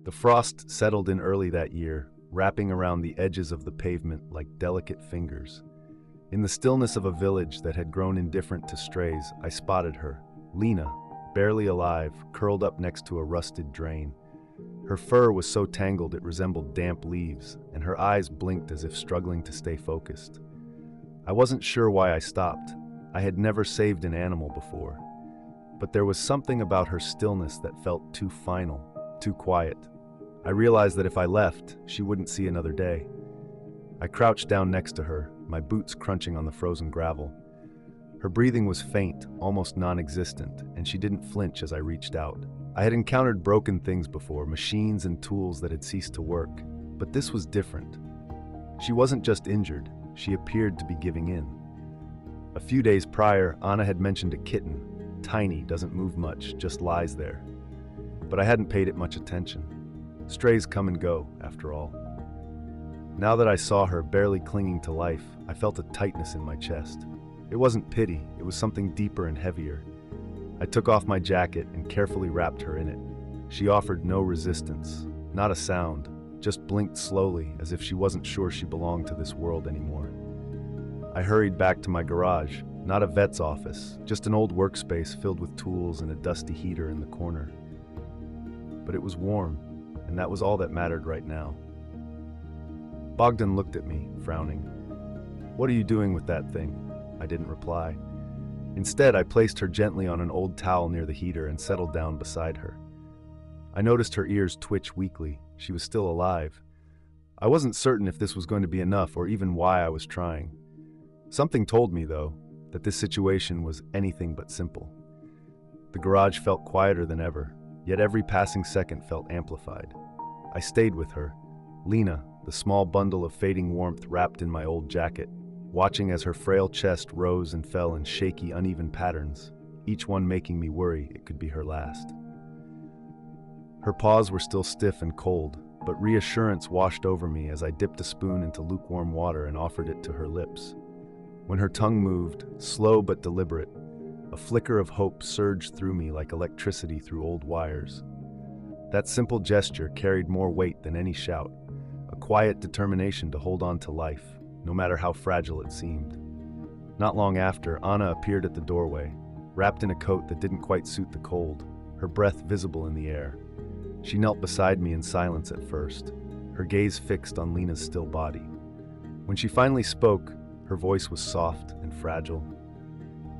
The frost settled in early that year, wrapping around the edges of the pavement like delicate fingers. In the stillness of a village that had grown indifferent to strays, I spotted her, Lina, barely alive, curled up next to a rusted drain. Her fur was so tangled it resembled damp leaves, and her eyes blinked as if struggling to stay focused. I wasn't sure why I stopped. I had never saved an animal before. But there was something about her stillness that felt too final, too quiet. I realized that if I left, she wouldn't see another day. I crouched down next to her, my boots crunching on the frozen gravel. Her breathing was faint, almost non-existent, and she didn't flinch as I reached out. I had encountered broken things before, machines and tools that had ceased to work, but this was different. She wasn't just injured, she appeared to be giving in. A few days prior, Anna had mentioned a kitten. Tiny, doesn't move much, just lies there. But I hadn't paid it much attention. Strays come and go, after all. Now that I saw her barely clinging to life, I felt a tightness in my chest. It wasn't pity, it was something deeper and heavier. I took off my jacket and carefully wrapped her in it. She offered no resistance, not a sound, just blinked slowly as if she wasn't sure she belonged to this world anymore. I hurried back to my garage, not a vet's office, just an old workspace filled with tools and a dusty heater in the corner. But it was warm, and that was all that mattered right now. Bogdan looked at me, frowning. "What are you doing with that thing?" I didn't reply. Instead, I placed her gently on an old towel near the heater and settled down beside her. I noticed her ears twitch weakly. She was still alive. I wasn't certain if this was going to be enough or even why I was trying. Something told me, though, that this situation was anything but simple. The garage felt quieter than ever, yet every passing second felt amplified. I stayed with her, Lina, the small bundle of fading warmth wrapped in my old jacket, watching as her frail chest rose and fell in shaky, uneven patterns, each one making me worry it could be her last. Her paws were still stiff and cold, but reassurance washed over me as I dipped a spoon into lukewarm water and offered it to her lips. When her tongue moved, slow but deliberate, a flicker of hope surged through me like electricity through old wires. That simple gesture carried more weight than any shout, a quiet determination to hold on to life, no matter how fragile it seemed. Not long after, Anna appeared at the doorway, wrapped in a coat that didn't quite suit the cold, her breath visible in the air. She knelt beside me in silence at first, her gaze fixed on Lina's still body. When she finally spoke, her voice was soft and fragile.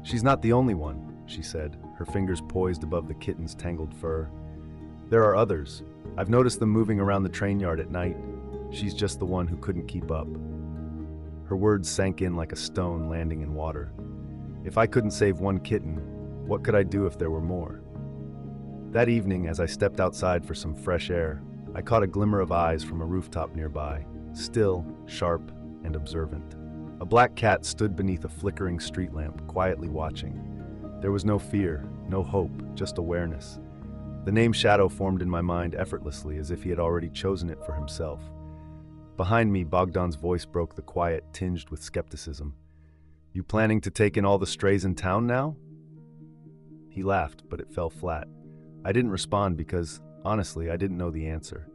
"She's not the only one," she said, her fingers poised above the kitten's tangled fur. "There are others. I've noticed them moving around the train yard at night. She's just the one who couldn't keep up." Her words sank in like a stone landing in water. If I couldn't save one kitten, what could I do if there were more? That evening, as I stepped outside for some fresh air, I caught a glimmer of eyes from a rooftop nearby, still, sharp, and observant. A black cat stood beneath a flickering street lamp, quietly watching. There was no fear, no hope, just awareness. The name Shadow formed in my mind effortlessly, as if he had already chosen it for himself. Behind me, Bogdan's voice broke the quiet, tinged with skepticism. "You planning to take in all the strays in town now?" He laughed, but it fell flat. I didn't respond because, honestly, I didn't know the answer.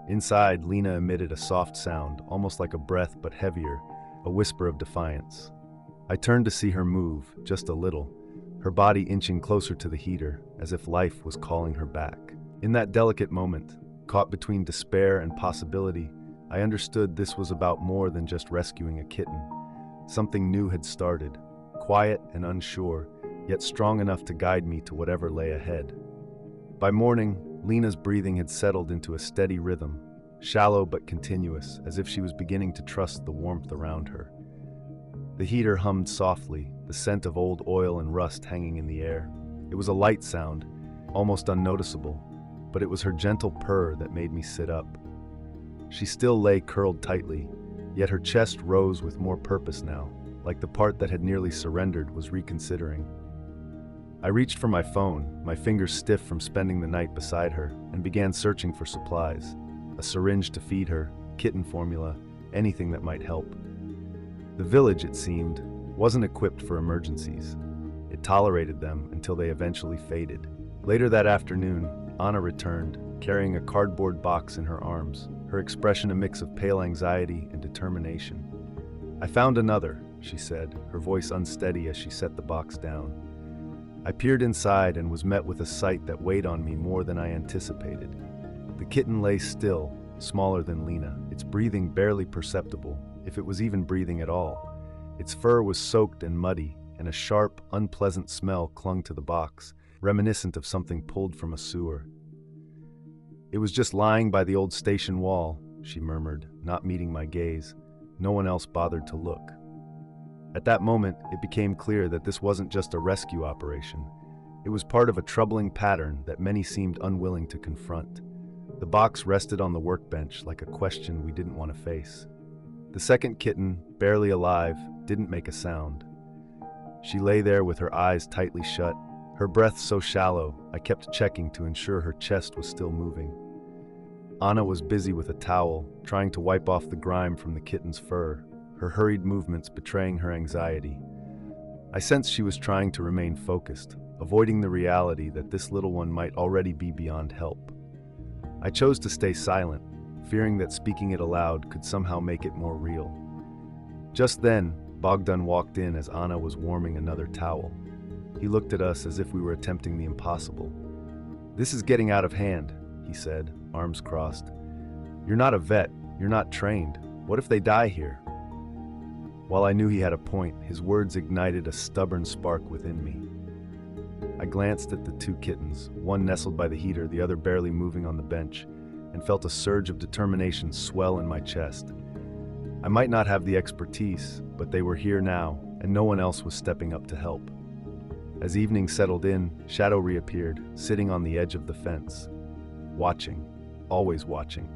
Inside, Lina emitted a soft sound, almost like a breath but heavier, a whisper of defiance. I turned to see her move, just a little, her body inching closer to the heater, as if life was calling her back. In that delicate moment, caught between despair and possibility, I understood this was about more than just rescuing a kitten. Something new had started, quiet and unsure, yet strong enough to guide me to whatever lay ahead. By morning, Lina's breathing had settled into a steady rhythm, shallow but continuous, as if she was beginning to trust the warmth around her. The heater hummed softly, the scent of old oil and rust hanging in the air. It was a light sound, almost unnoticeable, but it was her gentle purr that made me sit up. She still lay curled tightly, yet her chest rose with more purpose now, like the part that had nearly surrendered was reconsidering. I reached for my phone, my fingers stiff from spending the night beside her, and began searching for supplies. A syringe to feed her, kitten formula, anything that might help. The village, it seemed, wasn't equipped for emergencies. It tolerated them until they eventually faded. Later that afternoon, Anna returned, carrying a cardboard box in her arms, her expression a mix of pale anxiety and determination. "I found another," she said, her voice unsteady as she set the box down. I peered inside and was met with a sight that weighed on me more than I anticipated. The kitten lay still, smaller than Lina, its breathing barely perceptible, if it was even breathing at all. Its fur was soaked and muddy, and a sharp, unpleasant smell clung to the box, reminiscent of something pulled from a sewer. "It was just lying by the old station wall," she murmured, not meeting my gaze. No one else bothered to look. At that moment, it became clear that this wasn't just a rescue operation. It was part of a troubling pattern that many seemed unwilling to confront. The box rested on the workbench like a question we didn't want to face. The second kitten, barely alive, didn't make a sound. She lay there with her eyes tightly shut, her breath so shallow I kept checking to ensure her chest was still moving. Anna was busy with a towel, trying to wipe off the grime from the kitten's fur, her hurried movements betraying her anxiety. I sensed she was trying to remain focused, avoiding the reality that this little one might already be beyond help. I chose to stay silent, fearing that speaking it aloud could somehow make it more real. Just then, Bogdan walked in as Anna was warming another towel. He looked at us as if we were attempting the impossible. "This is getting out of hand," he said, arms crossed. "You're not a vet, you're not trained. What if they die here?" While I knew he had a point, his words ignited a stubborn spark within me. I glanced at the two kittens, one nestled by the heater, the other barely moving on the bench, and felt a surge of determination swell in my chest. I might not have the expertise, but they were here now, and no one else was stepping up to help. As evening settled in, Shadow reappeared, sitting on the edge of the fence. Watching, always watching.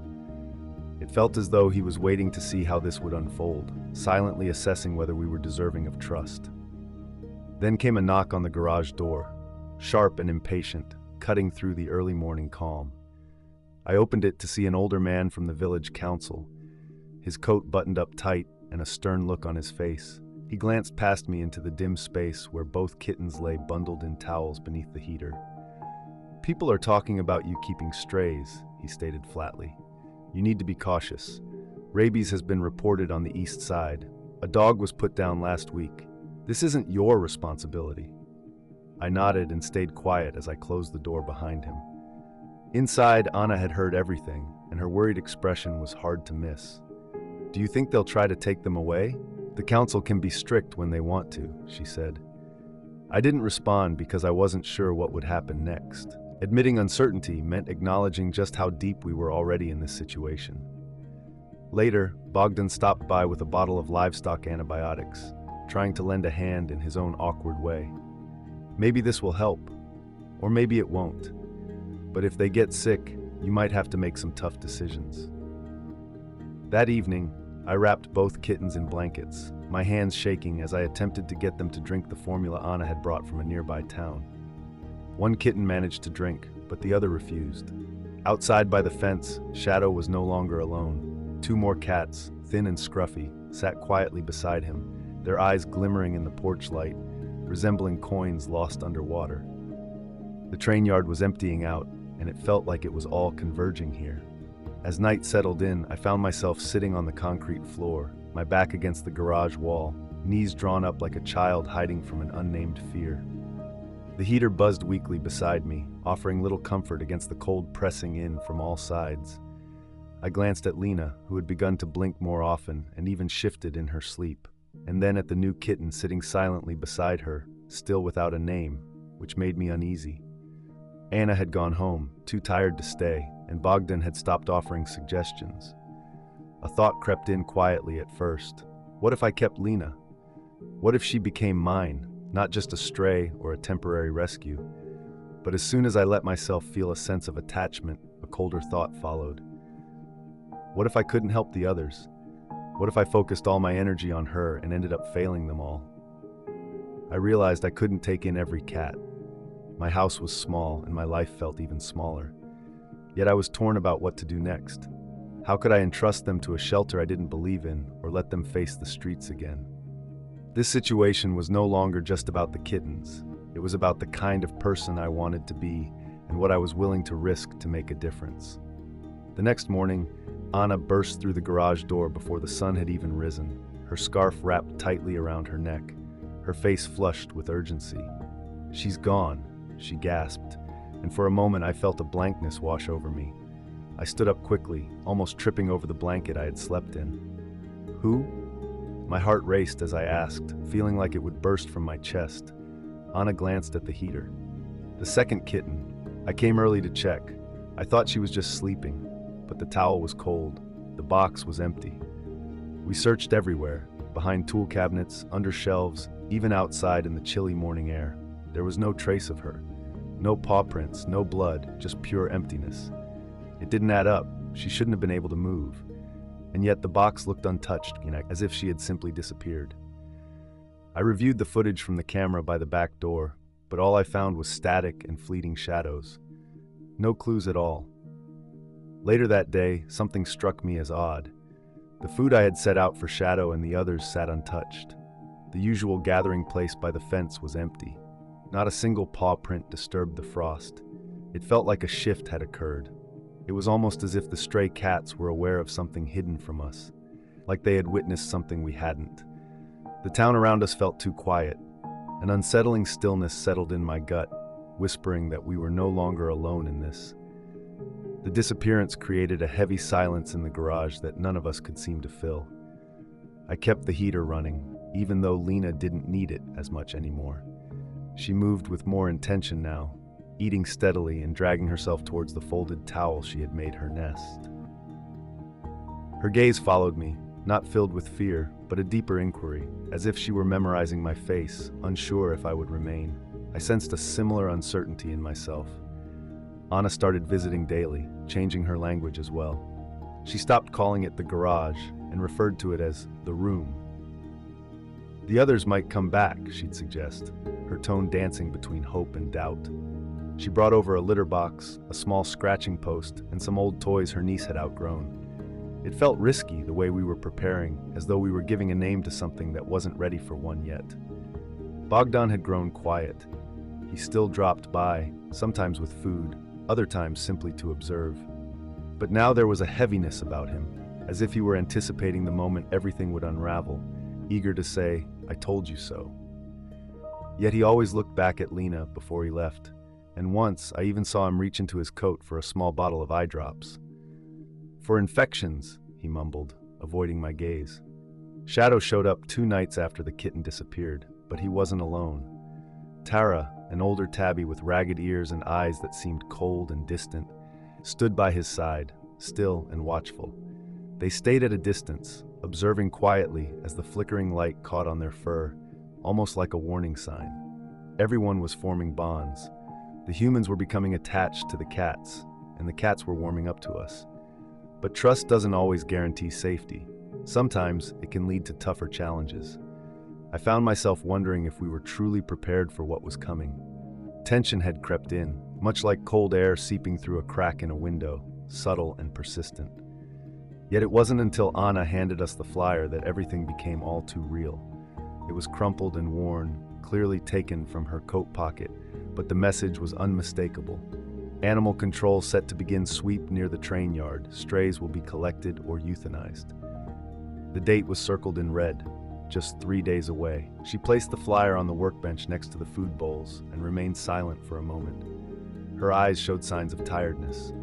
It felt as though he was waiting to see how this would unfold, silently assessing whether we were deserving of trust. Then came a knock on the garage door, sharp and impatient, cutting through the early morning calm. I opened it to see an older man from the village council, his coat buttoned up tight and a stern look on his face. He glanced past me into the dim space where both kittens lay bundled in towels beneath the heater. "People are talking about you keeping strays," he stated flatly. "You need to be cautious. Rabies has been reported on the east side. A dog was put down last week. This isn't your responsibility." I nodded and stayed quiet as I closed the door behind him. Inside, Anna had heard everything, and her worried expression was hard to miss. "Do you think they'll try to take them away? The council can be strict when they want to," she said. I didn't respond because I wasn't sure what would happen next. Admitting uncertainty meant acknowledging just how deep we were already in this situation. Later, Bogdan stopped by with a bottle of livestock antibiotics, trying to lend a hand in his own awkward way. "Maybe this will help, or maybe it won't. But if they get sick, you might have to make some tough decisions." That evening, I wrapped both kittens in blankets, my hands shaking as I attempted to get them to drink the formula Anna had brought from a nearby town. One kitten managed to drink, but the other refused. Outside by the fence, Shadow was no longer alone. Two more cats, thin and scruffy, sat quietly beside him, their eyes glimmering in the porch light, resembling coins lost underwater. The train yard was emptying out, and it felt like it was all converging here. As night settled in, I found myself sitting on the concrete floor, my back against the garage wall, knees drawn up like a child hiding from an unnamed fear. The heater buzzed weakly beside me, offering little comfort against the cold pressing in from all sides. I glanced at Lina, who had begun to blink more often and even shifted in her sleep, and then at the new kitten sitting silently beside her, still without a name, which made me uneasy. Anna had gone home, too tired to stay, and Bogdan had stopped offering suggestions. A thought crept in quietly at first. What if I kept Lina? What if she became mine, not just a stray or a temporary rescue? But as soon as I let myself feel a sense of attachment, a colder thought followed. What if I couldn't help the others? What if I focused all my energy on her and ended up failing them all? I realized I couldn't take in every cat. My house was small and my life felt even smaller. Yet I was torn about what to do next. How could I entrust them to a shelter I didn't believe in or let them face the streets again? This situation was no longer just about the kittens. It was about the kind of person I wanted to be and what I was willing to risk to make a difference. The next morning, Anna burst through the garage door before the sun had even risen, her scarf wrapped tightly around her neck, her face flushed with urgency. "She's gone," she gasped, and for a moment I felt a blankness wash over me. I stood up quickly, almost tripping over the blanket I had slept in. "Who?" My heart raced as I asked, feeling like it would burst from my chest. Anna glanced at the heater. "The second kitten. I came early to check. I thought she was just sleeping, but the towel was cold. The box was empty." We searched everywhere, behind tool cabinets, under shelves, even outside in the chilly morning air. There was no trace of her. No paw prints, no blood, just pure emptiness. It didn't add up. She shouldn't have been able to move. And yet the box looked untouched, as if she had simply disappeared. I reviewed the footage from the camera by the back door, but all I found was static and fleeting shadows. No clues at all. Later that day, something struck me as odd. The food I had set out for Shadow and the others sat untouched. The usual gathering place by the fence was empty. Not a single paw print disturbed the frost. It felt like a shift had occurred. It was almost as if the stray cats were aware of something hidden from us, like they had witnessed something we hadn't. The town around us felt too quiet. An unsettling stillness settled in my gut, whispering that we were no longer alone in this. The disappearance created a heavy silence in the garage that none of us could seem to fill. I kept the heater running, even though Lina didn't need it as much anymore. She moved with more intention now, eating steadily and dragging herself towards the folded towel she had made her nest. Her gaze followed me, not filled with fear, but a deeper inquiry, as if she were memorizing my face, unsure if I would remain. I sensed a similar uncertainty in myself. Anna started visiting daily, changing her language as well. She stopped calling it the garage and referred to it as the room. The others might come back, she'd suggest, her tone dancing between hope and doubt. She brought over a litter box, a small scratching post, and some old toys her niece had outgrown. It felt risky the way we were preparing, as though we were giving a name to something that wasn't ready for one yet. Bogdan had grown quiet. He still dropped by, sometimes with food, other times simply to observe. But now there was a heaviness about him, as if he were anticipating the moment everything would unravel, eager to say, "I told you so." Yet he always looked back at Lina before he left, and once I even saw him reach into his coat for a small bottle of eye drops. "For infections," he mumbled, avoiding my gaze. Shadow showed up 2 nights after the kitten disappeared, but he wasn't alone. Tara, an older tabby with ragged ears and eyes that seemed cold and distant, stood by his side, still and watchful. They stayed at a distance, observing quietly as the flickering light caught on their fur, almost like a warning sign. Everyone was forming bonds. The humans were becoming attached to the cats, and the cats were warming up to us. But trust doesn't always guarantee safety. Sometimes it can lead to tougher challenges. I found myself wondering if we were truly prepared for what was coming. Tension had crept in, much like cold air seeping through a crack in a window, subtle and persistent. Yet it wasn't until Anna handed us the flyer that everything became all too real. It was crumpled and worn, clearly taken from her coat pocket, but the message was unmistakable. Animal control set to begin sweep near the train yard. Strays will be collected or euthanized. The date was circled in red, just 3 days away. She placed the flyer on the workbench next to the food bowls and remained silent for a moment. Her eyes showed signs of tiredness.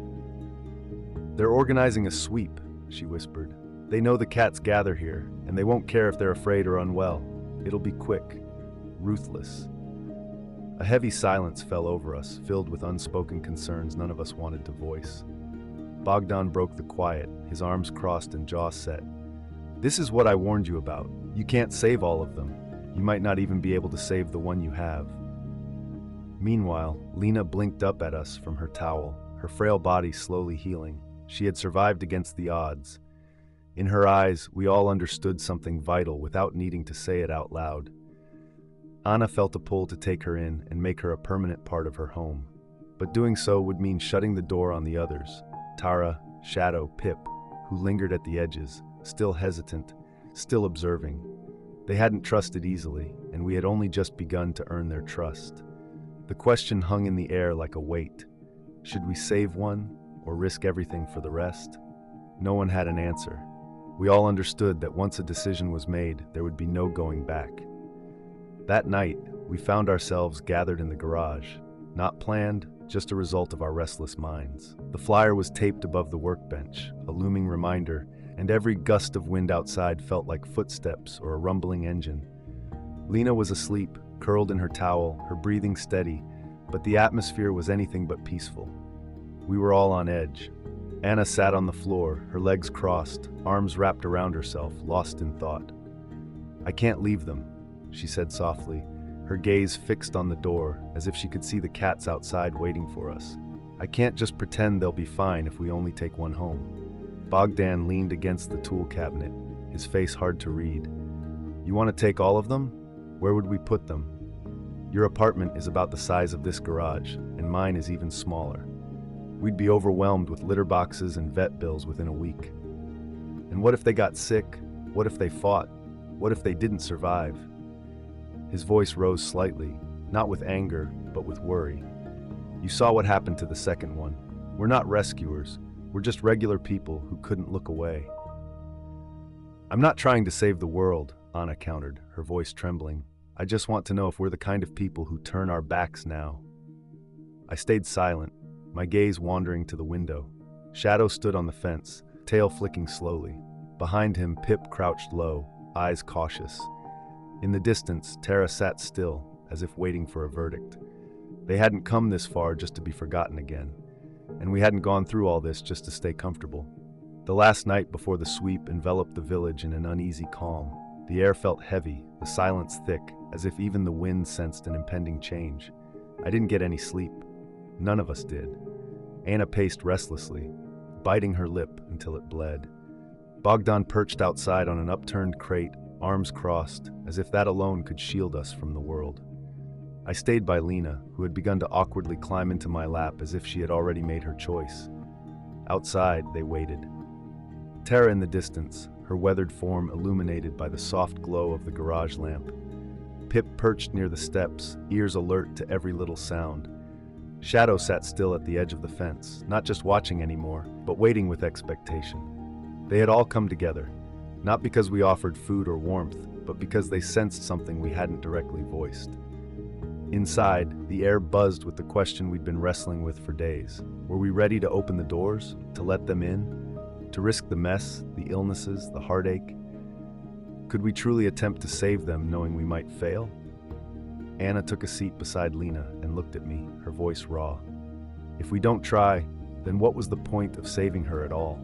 "They're organizing a sweep," she whispered. "They know the cats gather here, and they won't care if they're afraid or unwell. It'll be quick, ruthless." A heavy silence fell over us, filled with unspoken concerns none of us wanted to voice. Bogdan broke the quiet, his arms crossed and jaw set. "This is what I warned you about. You can't save all of them. You might not even be able to save the one you have." Meanwhile, Lina blinked up at us from her towel, her frail body slowly healing. She had survived against the odds. In her eyes, we all understood something vital without needing to say it out loud. Anna felt a pull to take her in and make her a permanent part of her home. But doing so would mean shutting the door on the others, Tara, Shadow, Pip, who lingered at the edges, still hesitant, still observing. They hadn't trusted easily, and we had only just begun to earn their trust. The question hung in the air like a weight. Should we save one or risk everything for the rest? No one had an answer. We all understood that once a decision was made, there would be no going back. That night, we found ourselves gathered in the garage. Not planned, just a result of our restless minds. The flyer was taped above the workbench, a looming reminder, and every gust of wind outside felt like footsteps or a rumbling engine. Lina was asleep, curled in her towel, her breathing steady, but the atmosphere was anything but peaceful. We were all on edge. Anna sat on the floor, her legs crossed, arms wrapped around herself, lost in thought. "I can't leave them," she said softly, her gaze fixed on the door, as if she could see the cats outside waiting for us. "I can't just pretend they'll be fine if we only take one home." Bogdan leaned against the tool cabinet, his face hard to read. "You want to take all of them? Where would we put them? Your apartment is about the size of this garage, and mine is even smaller. We'd be overwhelmed with litter boxes and vet bills within a week. And what if they got sick? What if they fought? What if they didn't survive?" His voice rose slightly, not with anger, but with worry. "You saw what happened to the second one. We're not rescuers. We're just regular people who couldn't look away." "I'm not trying to save the world," Anna countered, her voice trembling. "I just want to know if we're the kind of people who turn our backs now." I stayed silent, my gaze wandering to the window. Shadow stood on the fence, tail flicking slowly. Behind him, Pip crouched low, eyes cautious. In the distance, Tara sat still, as if waiting for a verdict. They hadn't come this far just to be forgotten again, and we hadn't gone through all this just to stay comfortable. The last night before the sweep enveloped the village in an uneasy calm. The air felt heavy, the silence thick, as if even the wind sensed an impending change. I didn't get any sleep. None of us did. Anna paced restlessly, biting her lip until it bled. Bogdan perched outside on an upturned crate, arms crossed, as if that alone could shield us from the world. I stayed by Lina, who had begun to awkwardly climb into my lap as if she had already made her choice. Outside, they waited. Tara in the distance, her weathered form illuminated by the soft glow of the garage lamp. Pip perched near the steps, ears alert to every little sound. Shadow sat still at the edge of the fence, not just watching anymore, but waiting with expectation. They had all come together, not because we offered food or warmth, but because they sensed something we hadn't directly voiced. Inside, the air buzzed with the question we'd been wrestling with for days. Were we ready to open the doors, to let them in, to risk the mess, the illnesses, the heartache? Could we truly attempt to save them knowing we might fail? Anna took a seat beside Lina and looked at me, her voice raw. If we don't try, then what was the point of saving her at all?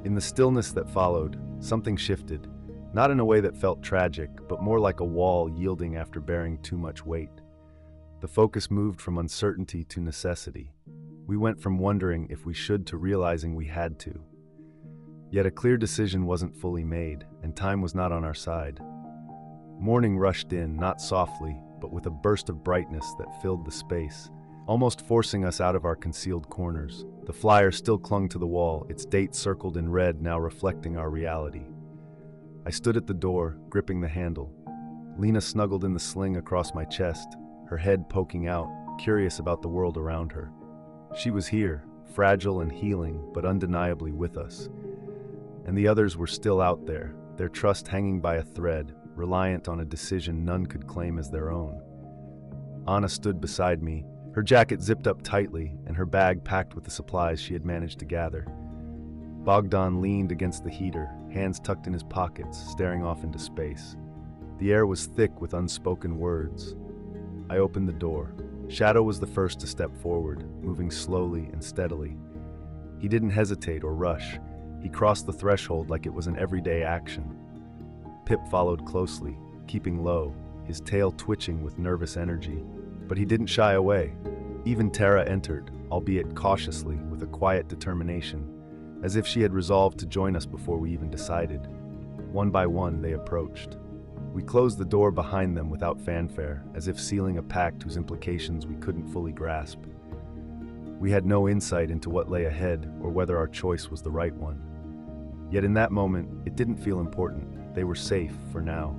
In the stillness that followed, something shifted, not in a way that felt tragic, but more like a wall yielding after bearing too much weight. The focus moved from uncertainty to necessity. We went from wondering if we should to realizing we had to. Yet a clear decision wasn't fully made, and time was not on our side. Morning rushed in, not softly, but with a burst of brightness that filled the space, almost forcing us out of our concealed corners. The flyer still clung to the wall, its date circled in red now reflecting our reality. I stood at the door, gripping the handle. Lina snuggled in the sling across my chest, her head poking out, curious about the world around her. She was here, fragile and healing, but undeniably with us. And the others were still out there, their trust hanging by a thread, reliant on a decision none could claim as their own. Anna stood beside me, her jacket zipped up tightly and her bag packed with the supplies she had managed to gather. Bogdan leaned against the heater, hands tucked in his pockets, staring off into space. The air was thick with unspoken words. I opened the door. Shadow was the first to step forward, moving slowly and steadily. He didn't hesitate or rush. He crossed the threshold like it was an everyday action. Pip followed closely, keeping low, his tail twitching with nervous energy. But he didn't shy away. Even Tara entered, albeit cautiously, with a quiet determination, as if she had resolved to join us before we even decided. One by one, they approached. We closed the door behind them without fanfare, as if sealing a pact whose implications we couldn't fully grasp. We had no insight into what lay ahead or whether our choice was the right one. Yet in that moment, it didn't feel important. They were safe for now.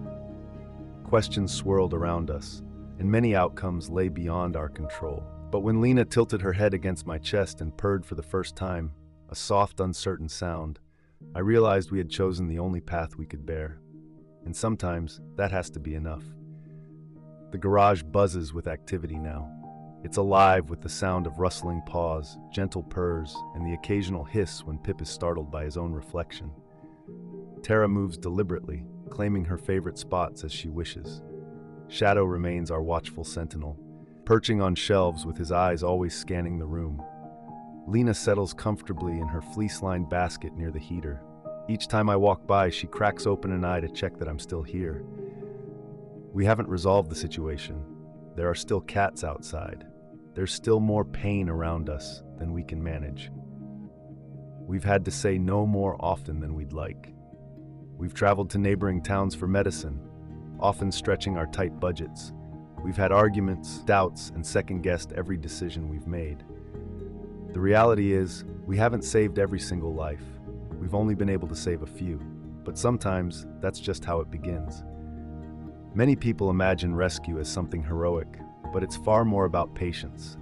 Questions swirled around us, and many outcomes lay beyond our control. But when Lina tilted her head against my chest and purred for the first time, a soft, uncertain sound, I realized we had chosen the only path we could bear. And sometimes that has to be enough. The garage buzzes with activity now. It's alive with the sound of rustling paws, gentle purrs, and the occasional hiss when Pip is startled by his own reflection. Tara moves deliberately, claiming her favorite spots as she wishes. Shadow remains our watchful sentinel, perching on shelves with his eyes always scanning the room. Lina settles comfortably in her fleece-lined basket near the heater. Each time I walk by, she cracks open an eye to check that I'm still here. We haven't resolved the situation. There are still cats outside. There's still more pain around us than we can manage. We've had to say no more often than we'd like. We've traveled to neighboring towns for medicine, often stretching our tight budgets. We've had arguments, doubts, and second-guessed every decision we've made. The reality is, we haven't saved every single life. We've only been able to save a few, but sometimes that's just how it begins. Many people imagine rescue as something heroic, but it's far more about patience.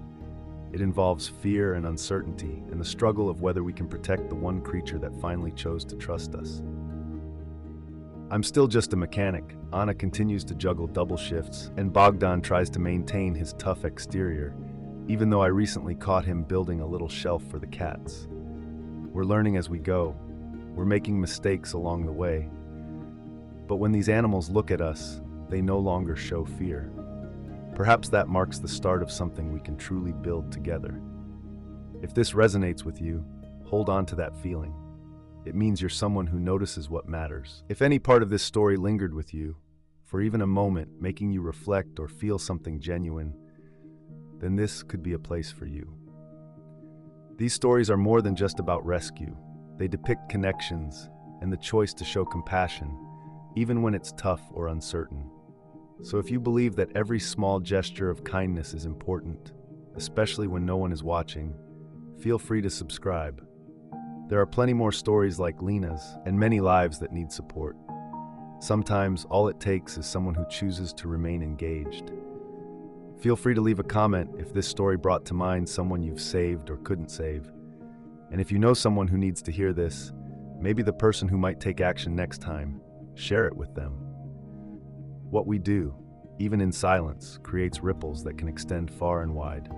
It involves fear and uncertainty, and the struggle of whether we can protect the one creature that finally chose to trust us. I'm still just a mechanic. Anna continues to juggle double shifts, and Bogdan tries to maintain his tough exterior, even though I recently caught him building a little shelf for the cats. We're learning as we go. We're making mistakes along the way. But when these animals look at us, they no longer show fear. Perhaps that marks the start of something we can truly build together. If this resonates with you, hold on to that feeling. It means you're someone who notices what matters. If any part of this story lingered with you, for even a moment, making you reflect or feel something genuine, then this could be a place for you. These stories are more than just about rescue. They depict connections and the choice to show compassion, even when it's tough or uncertain. So if you believe that every small gesture of kindness is important, especially when no one is watching, feel free to subscribe. There are plenty more stories like Lina's and many lives that need support. Sometimes all it takes is someone who chooses to remain engaged. Feel free to leave a comment if this story brought to mind someone you've saved or couldn't save. And if you know someone who needs to hear this, maybe the person who might take action next time, share it with them. What we do, even in silence, creates ripples that can extend far and wide.